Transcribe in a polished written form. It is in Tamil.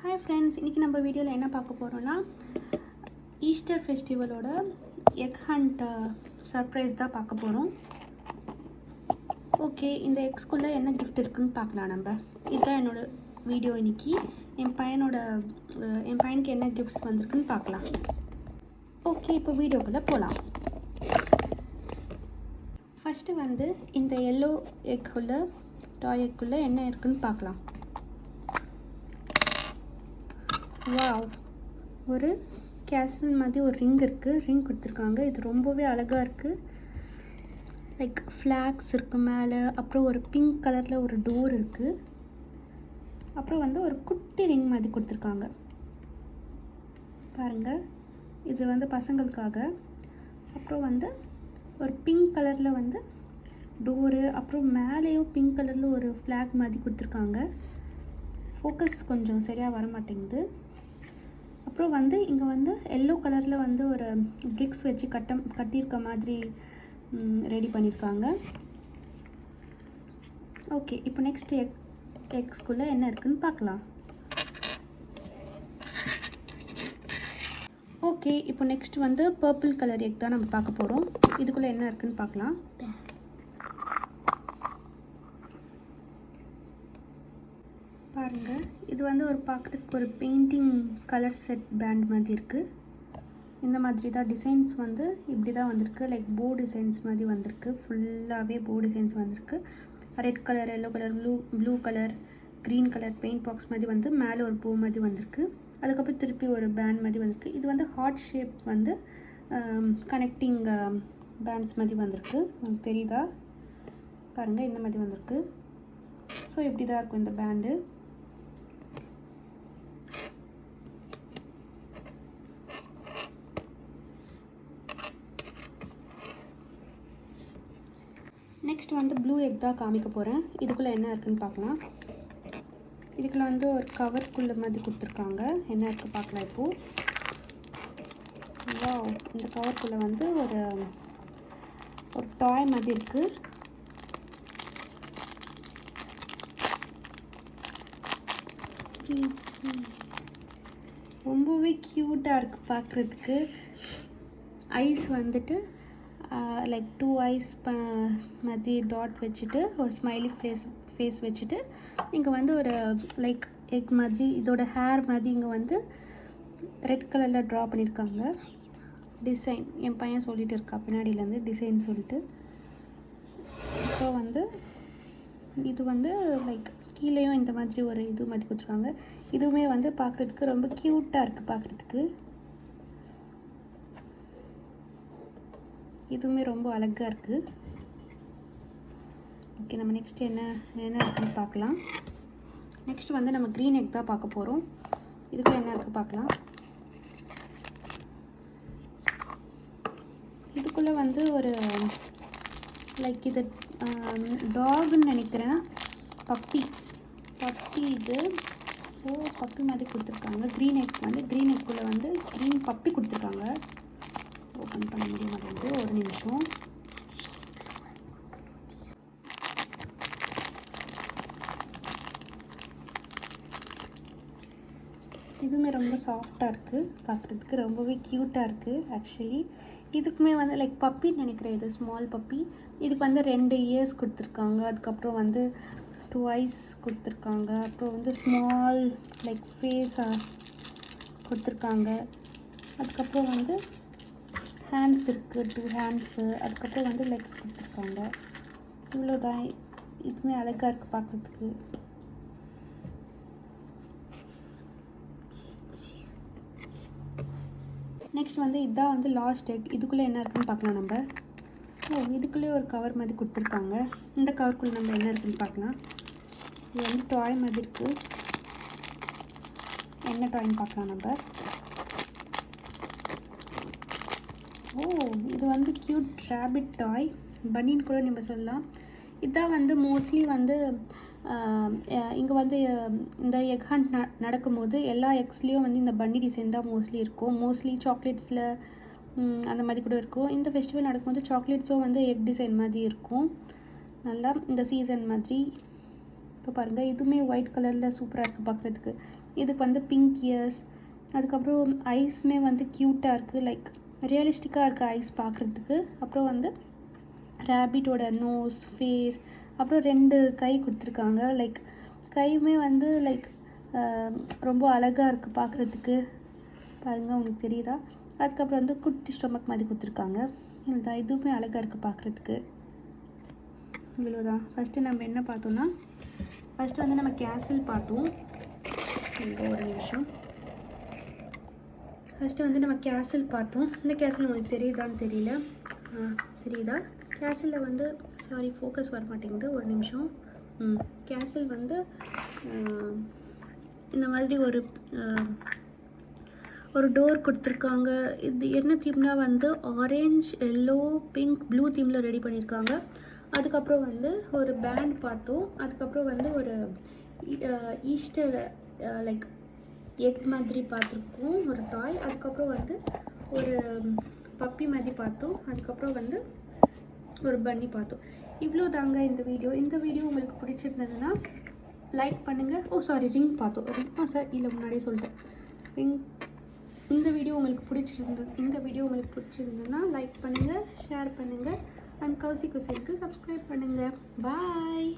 ஹாய் ஃப்ரெண்ட்ஸ், இன்றைக்கி நம்ம வீடியோவில் என்ன பார்க்க போகிறோன்னா ஈஸ்டர் ஃபெஸ்டிவலோட எக் ஹண்ட் சர்ப்ரைஸ் தான் பார்க்க போகிறோம். ஓகே, இந்த எக்ஸ்குள்ளே என்ன கிஃப்ட் இருக்குதுன்னு பார்க்கலாம். நம்ம இதுதான் என்னோடய வீடியோ. இன்றைக்கி என் பையனுக்கு என்ன கிஃப்ட்ஸ் வந்திருக்குன்னு பார்க்கலாம். ஓகே, இப்போ வீடியோக்குள்ளே போகலாம். ஃபஸ்ட்டு இந்த எல்லோ எக்குள்ளே டாய் எக்குள்ளே என்ன இருக்குதுன்னு பார்க்கலாம். வாவ், ஒரு கேசல் மாதிரி ஒரு ரிங் இருக்குது. ரிங் கொடுத்துருக்காங்க. இது ரொம்பவே அழகாக இருக்குது. லைக் ஃப்ளாக்ஸ் இருக்குது மேலே. அப்புறம் ஒரு பிங்க் கலரில் ஒரு டோர் இருக்குது. அப்புறம் ஒரு குட்டி ரிங் மாதிரி கொடுத்துருக்காங்க. பாருங்கள், இது பசங்களுக்காக. அப்புறம் ஒரு பிங்க் கலரில் டோரு. அப்புறம் மேலேயும் பிங்க் கலரில் ஒரு ஃப்ளாக் மாதிரி கொடுத்துருக்காங்க. ஃபோக்கஸ் கொஞ்சம் சரியாக வர மாட்டேங்குது. அப்புறம் இங்கே எல்லோ கலரில் ஒரு பிரிக்ஸ் வச்சு கட்டியிருக்க மாதிரி ரெடி பண்ணியிருக்காங்க. ஓகே, இப்போ நெக்ஸ்ட் எக்ஸ்குள்ளே என்ன இருக்குதுன்னு பார்க்கலாம். ஓகே, இப்போ நெக்ஸ்ட் பர்பிள் கலர் எக் தான் நம்ம பார்க்க போகிறோம். இதுக்குள்ளே என்ன இருக்குதுன்னு பார்க்கலாம். பாருங்கள், இது ஒரு பார்க்குறதுக்கு ஒரு பெயிண்டிங் கலர் செட் பேண்ட் மாதிரி இருக்குது. இந்த மாதிரி தான் டிசைன்ஸ் இப்படி தான் வந்திருக்கு. லைக் போ டிசைன்ஸ் மாதிரி வந்திருக்கு. ஃபுல்லாகவே போ டிசைன்ஸ் வந்திருக்கு. Red colour, yellow colour, blue colour, green colour paint box மாதிரி மேலே ஒரு பூ மாதிரி வந்திருக்கு. அதுக்கப்புறம் திருப்பி ஒரு பேண்ட் மாதிரி வந்திருக்கு. இது ஹார்ட் ஷேப் கனெக்டிங் பேண்ட்ஸ் மாதிரி வந்திருக்கு. உங்களுக்கு தெரியுதா? பாருங்கள், இந்த மாதிரி வந்திருக்கு. ஸோ இப்படி தான் இருக்கும் இந்த பேண்டு. நெக்ஸ்ட் ப்ளூ எக் தான் காமிக்க போகிறேன். இதுக்குள்ளே என்ன இருக்குதுன்னு பார்க்கலாம். இதுக்குள்ளே ஒரு கவர்க்குள்ளே மாதிரி கொடுத்துருக்காங்க. என்ன இருக்குது பார்க்கலாம் இப்போது. வாவ், இந்த கவர்க்குள்ளே ஒரு டாய் மாதிரி இருக்குது. ரொம்பவே க்யூட்டாக இருக்குது பார்க்குறதுக்கு. ஐஸ் லைக் 2 ஐஸ் மாதிரி டாட் வச்சுட்டு ஒரு ஸ்மைலி ஃபேஸ் வச்சுட்டு இங்கே ஒரு லைக் எக் மாதிரி இதோட ஹேர் மாதிரி இங்கே ரெட் கலரில் ட்ரா பண்ணியிருக்காங்க. டிசைன் என் பையன் சொல்லிட்டு இருக்கா பின்னாடியிலேருந்து டிசைன் சொல்லிட்டு. இப்போ இது லைக் கீழேயும் இந்த மாதிரி ஒரு இது மாதிரி கொடுத்துருக்காங்க. இதுவுமே பார்க்குறதுக்கு ரொம்ப க்யூட்டாக இருக்குது பார்க்குறதுக்கு. இதுவுமே ரொம்ப அழகாக இருக்குது. ஓகே, நம்ம நெக்ஸ்ட் என்ன இருக்குன்னு பார்க்கலாம். நெக்ஸ்ட் நம்ம க்ரீன் எக் தான் பார்க்க போகிறோம். இதுக்குள்ள என்ன இருக்குது பார்க்கலாம். இதுக்குள்ளே ஒரு லைக் இது டாக்னு நினைக்கிறேன். பப்பி இது. ஸோ பப்பி மாதிரி கொடுத்துருக்காங்க. க்ரீன் எக்குள்ளே க்ரீன் பப்பி கொடுத்துருக்காங்க. ஓப்பன் பண்ண முடிய மாட்டேங்குது, ஒரு நிமிஷம். இதுவுமே ரொம்ப சாஃப்டாக இருக்குது பார்க்குறதுக்கு. ரொம்பவே க்யூட்டாக இருக்குது ஆக்சுவலி. இதுக்குமே லைக் பப்பின்னு நினைக்கிறேன். இது ஸ்மால் பப்பி. இதுக்கு 2 இயர்ஸ் கொடுத்துருக்காங்க. அதுக்கப்புறம் 2 ஐஸ் கொடுத்துருக்காங்க. அப்புறம் ஸ்மால் லைக் ஃபேஸாக கொடுத்துருக்காங்க. அதுக்கப்புறம் ஹேண்ட்ஸ் இருக்குது, 2 ஹேண்ட்ஸு. அதுக்கப்புறம் லெக்ஸ் கொடுத்துருக்காங்க. இவ்வளோதான். இதுவுமே அழகாக இருக்குது பார்க்குறதுக்கு. நெக்ஸ்ட் இதுதான் லாஸ்ட் எக். இதுக்குள்ளே என்ன இருக்குதுன்னு பார்க்கலாம் நம்ம. இதுக்குள்ளே ஒரு கவர் மாதிரி கொடுத்துருக்காங்க. இந்த கவருக்குள்ளே நம்ம என்ன இருக்குதுன்னு பார்க்கலாம். இது டாய் மாதிரி இருக்குது. என்ன டாய்ன்னு பார்க்கலாம் நம்ம. இது க்யூட் ரேபிட் டாய், பன்னின்னு கூட நம்ம சொல்லலாம். இதான் மோஸ்ட்லி இங்கே இந்த எக் ஹண்ட் நடக்கும்போது எல்லா எக்ஸ்லேயும் இந்த பன்னி டிசைன் தான் மோஸ்ட்லி இருக்கும். மோஸ்ட்லி சாக்லேட்ஸில் அந்த மாதிரி கூட இருக்கும். இந்த ஃபெஸ்டிவல் நடக்கும்போது சாக்லேட்ஸும் எக் டிசைன் மாதிரி இருக்கும். நல்லா இந்த சீசன் மாதிரி. இப்போ பாருங்கள், இதுவுமே ஒயிட் கலரில் சூப்பராக இருக்குது பார்க்குறதுக்கு. இதுக்கு வந்து பிங்க் இயர்ஸ். அதுக்கப்புறம் ஐஸ்மே வந்து க்யூட்டாக இருக்குது, லைக் ரியலிஸ்டிக்காக இருக்குது ஐஸ் பார்க்குறதுக்கு. அப்புறம் வந்து ரேபிட்டோட நோஸ், ஃபேஸ், அப்புறம் 2 கை கொடுத்துருக்காங்க. லைக் கையுமே வந்து லைக் ரொம்ப அழகாக இருக்குது பார்க்குறதுக்கு. பாருங்கள், உங்களுக்கு தெரியுதா? அதுக்கப்புறம் வந்து குட்டி ஸ்டொமக் மாதிரி கொடுத்துருக்காங்க. இதுதான், இதுவுமே அழகாக இருக்குது பார்க்குறதுக்கு. இவ்வளோதான். ஃபஸ்ட்டு நம்ம என்ன பார்த்தோன்னா, ஃபஸ்ட்டு வந்து நம்ம கேசில் பார்த்தோம். ஒரு நிமிஷம். ஃபஸ்ட்டு வந்து நம்ம கேசில் பார்த்தோம். இந்த கேசில் உங்களுக்கு தெரியுதான்னு தெரியல. தெரியுதா? கேசிலில் வந்து சாரி ஃபோக்கஸ் வர மாட்டேங்குது, ஒரு நிமிஷம். கேசில் வந்து இந்த மாதிரி ஒரு டோர் கொடுத்துருக்காங்க. இது என்ன தீம்னா வந்து ஆரஞ்ச், எல்லோ, பிங்க், ப்ளூ தீமில் ரெடி பண்ணியிருக்காங்க. அதுக்கப்புறம் வந்து ஒரு பேண்ட் பார்த்தோம். அதுக்கப்புறம் வந்து ஒரு ஈஸ்டர் லைக் எக் மாதிரி பார்த்துருக்கோம், ஒரு டாய். அதுக்கப்புறம் வந்து ஒரு பப்பி மாதிரி பார்த்தோம். அதுக்கப்புறம் வந்து ஒரு பன்னி பார்த்தோம். இவ்வளோ தாங்க இந்த வீடியோ. இந்த வீடியோ உங்களுக்கு பிடிச்சிருந்ததுன்னா லைக் பண்ணுங்கள். ரிங் பார்த்தோம். சார் இல்லை, முன்னாடியே சொல்லிட்டேன். ரிங். இந்த வீடியோ உங்களுக்கு பிடிச்சிருந்ததுன்னா லைக் பண்ணுங்கள், ஷேர் பண்ணுங்கள், அண்ட் கௌசி குசைனுக்கு சப்ஸ்கிரைப் பண்ணுங்கள். பாய்.